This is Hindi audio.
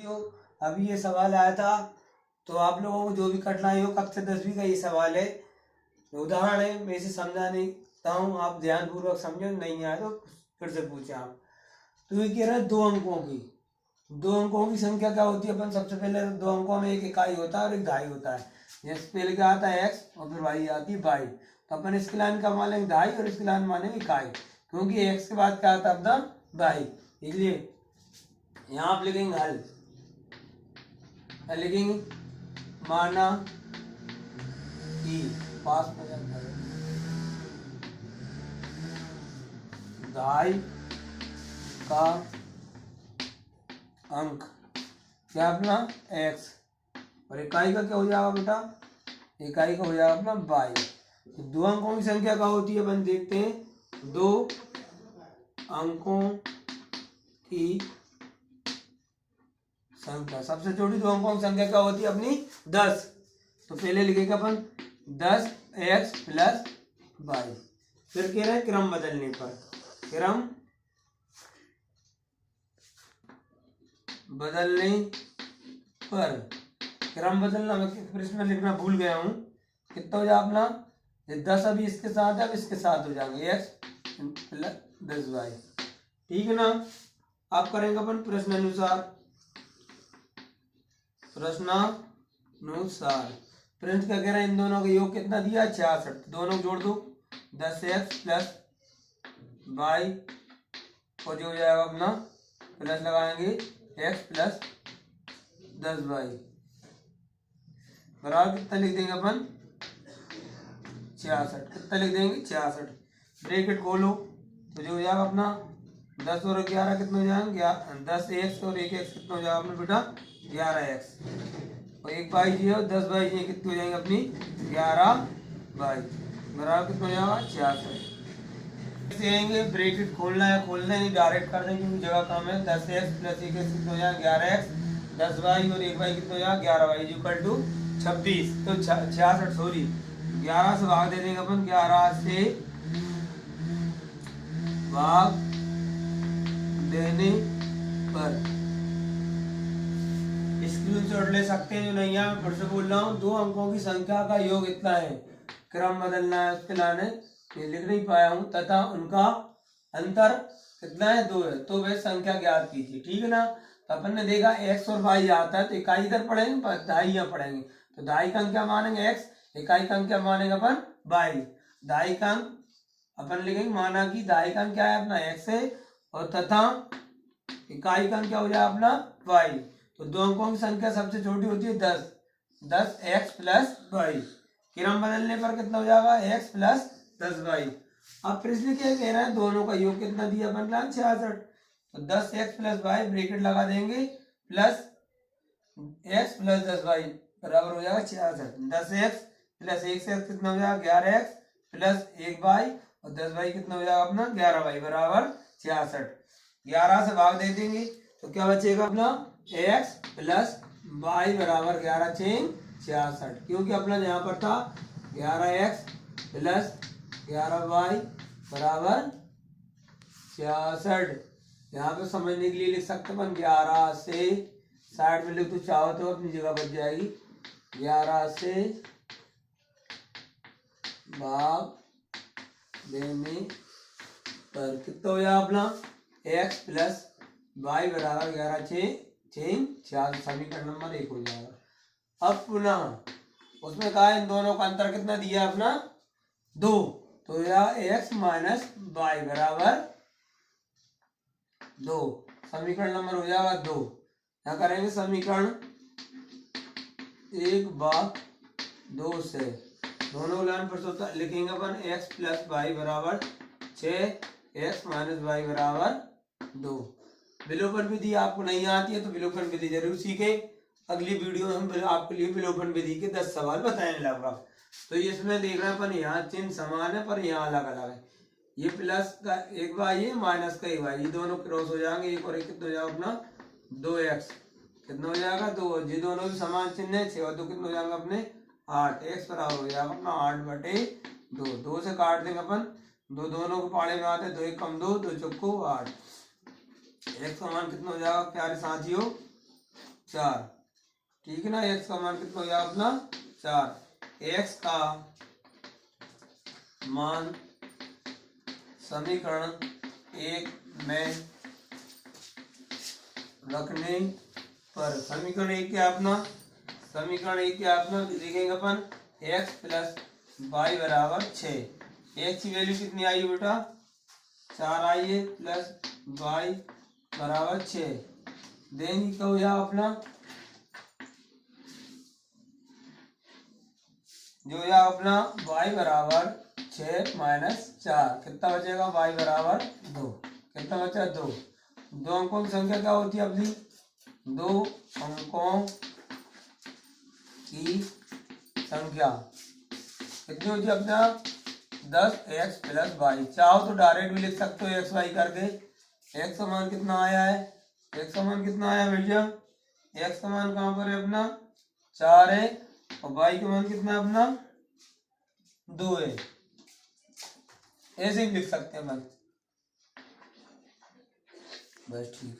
अभी ये सवाल आया था तो आप लोगों को जो भी कठिनाई हो कक्षा 10वीं का ये सवाल है, उदाहरण है, मैं इसे समझाने हूँ, आप ध्यानपूर्वक समझो, नहीं आए तो फिर से पूछे आप। तो ये कह रहा है दो अंकों की संख्या क्या होती है। अपन सबसे पहले दो अंकों में एक इकाई होता है और एक दहाई होता है। जैसे पहले क्या आता है एक्स और फिर वाई आती है बाई, तो अपन इसकी लाइन का मान लेंगे दहाई और इसकी लाइन मानेंगे इकाई, क्योंकि एक्स के बाद क्या आता है अपना बाई। इसलिए यहाँ आप लिखेंगे हल, लिखेंगे माना कि पास में दहाई का अंक क्या अपना x और इकाई का क्या हो जाएगा बेटा, इकाई का हो जाएगा अपना बाई। तो दो अंकों की संख्या क्या होती है अपन देखते हैं। दो अंकों की संख्या, सबसे छोटी दो अंकों की संख्या क्या होती है अपनी 10। तो पहले लिखेगा अपन 10x प्लस बाई। फिर कह रहे हैं क्रम बदलने पर, क्रम बदलने पर, क्रम बदलना मैं प्रश्न लिखना भूल गया हूँ। कितना हो जाए अपना 10 अभी इसके साथ है, अब इसके साथ हो जाएंगे x प्लस 10y, ठीक है ना। आप करेंगे अपन प्रश्नानुसार, फ्रेंड्स क्या कह रहे हैं, इन दोनों का योग कितना दिया 66, दोनों जोड़ दो 10x प्लस बाई और जो हो जाएगा अपना प्लस लगाएंगे x प्लस 10y बराबर कितना लिख देंगे अपन 66। कितना लिख देंगे 66। ब्रैकेट खोलो तो जो हो जाएगा अपना 10 और 11 कितना हो जाएगा 10x और 1x कितना हो जाएगा अपना बेटा 11x और एक बाई जी और 10 बाई जी कितने हो जाएंगे अपनी 11 बाई बराबर कितना हो जाएगा 66। ब्रैकेट खोलना है, खोलना नहीं डायरेक्ट कर देंगे क्योंकि जगह कम है। 10x प्लस 1x कितना हो जाएगा 11x, 10 बाई और 1 बाई कितना हो जाएगा 11 बाई इक्वल टू 26। तो 66 सॉरी 11 से भाग दे देंगे अपन, 11 से भाग देने पर स्क्रीनशॉट ले सकते हैं जो नहीं है। मैं फिर से बोल रहा हूँ, दो अंकों की संख्या का योग इतना है, क्रम बदलना है, उसके लाने ये लिख नहीं पाया हूँ, तथा उनका अंतर कितना है 2 है, तो वह संख्या ज्ञात कीजिए, ठीक है ना। तो अपन ने देखा x और y आता है तो इकाई इधर पढ़ेंगे, दहाई यहाँ पढ़ेंगे। तो दहाई का अंक क्या मानेंगे x, इकाई का अंक क्या मानेंगे अपन y। दहाई का अंक अपन लिखेंगे, माना कि दहाई का अंक क्या है अपना x है और तथा इकाई का अंक क्या हो जाए अपना y। तो दो अंकों की संख्या सबसे छोटी होती है 10, 10x प्लस वाई। क्रम बदलने पर कितना हो जाएगा x प्लस 10y। अब प्रश्न क्या कह रहा है, दोनों का योग कितना दिया अपन 66। तो 10x प्लस वाई ब्रैकेट लगा देंगे प्लस x प्लस 10y बराबर हो जाएगा 66। 10x प्लस 1x कितना हो जाएगा 11x प्लस 1y और 10y कितना हो जाएगा अपना 11y बराबर 66। 11 से भाग दे देंगे तो क्या बचेगा अपना x प्लस y बराबर 11 छेंग 66, क्योंकि अपना यहाँ पर था 11x प्लस 11y बराबर 66। यहाँ पे समझने के लिए लिख सकते अपन 11 से साइड में लिख तो चाहो तो अपनी जगह बच जाएगी। 11 से भाग देने पर कितना हो जाएगा अपना x प्लस y बराबर 11 छेंग 66, समीकरण नंबर 1 हो जाएगा। अब पुनः उसमें कहा इन दोनों का अंतर कितना दिया अपना 2, तो यह x माइनस वाई बराबर 2, समीकरण नंबर हो जाएगा 2। क्या करेंगे समीकरण 1 भाग 2 से दोनों लाइन पर लिखेंगे अपन x प्लस वाई बराबर 6, x माइनस वाई बराबर 2। विलोपन विधि आपको नहीं आती है तो विलोपन विधि जरूर सीखे। अगली वीडियो में हम आपके लिए विलोपन विधि के 10 सवाल बताने लगभग। तो इसमें देख रहे हैं अपन यहाँ चिन्ह समान है पर यहाँ अलग अलग है। ये प्लस का एक वाई है, माइनस का एक वाई, ये दोनों क्रॉस हो जाएंगे, एक और एक कितना हो जाएगा अपना 2x कितना हो जाएगा 2, ये दोनों भी समान चिन्ह है, 6 और 2 कितना हो जाएगा अपने 8, x बराबर हो जाएगा अपना 8/2। 2 से काट देंगे अपन, दो दोनों को पाड़े में आते हैं, 2 1 कम 2, 2 चौको 8। x का मान कितना हो जाएगा प्यारे साथियों 4। ठीक है ना, x का मान कितना हो गया अपना 4। x का मान समीकरण 1 में रखने पर, समीकरण 1 क्या अपना, समीकरण 1 क्या अपना देखेंगे अपन, x प्लस वाई बराबर 6। x की वैल्यू कितनी आई है बेटा 4 आई है, प्लस वाई बराबर 6 देंगे तो यह अपना जो यह अपना y बराबर 6 माइनस 4 कितना बचेगा, y बराबर 2। कितना बचा 2। दो अंकों की संख्या क्या होती है अपनी, दो अंकों की संख्या कितनी होती है अपना 10x प्लस वाई। चाहो तो डायरेक्ट भी लिख सकते हो एक्स वाई करके। x का मान कितना आया है, x का मान कितना आया भैया, x का मान कहाँ पर है अपना 4 है और y का मान कितना है अपना 2 है। ऐसे ही लिख सकते हैं बस ठीक।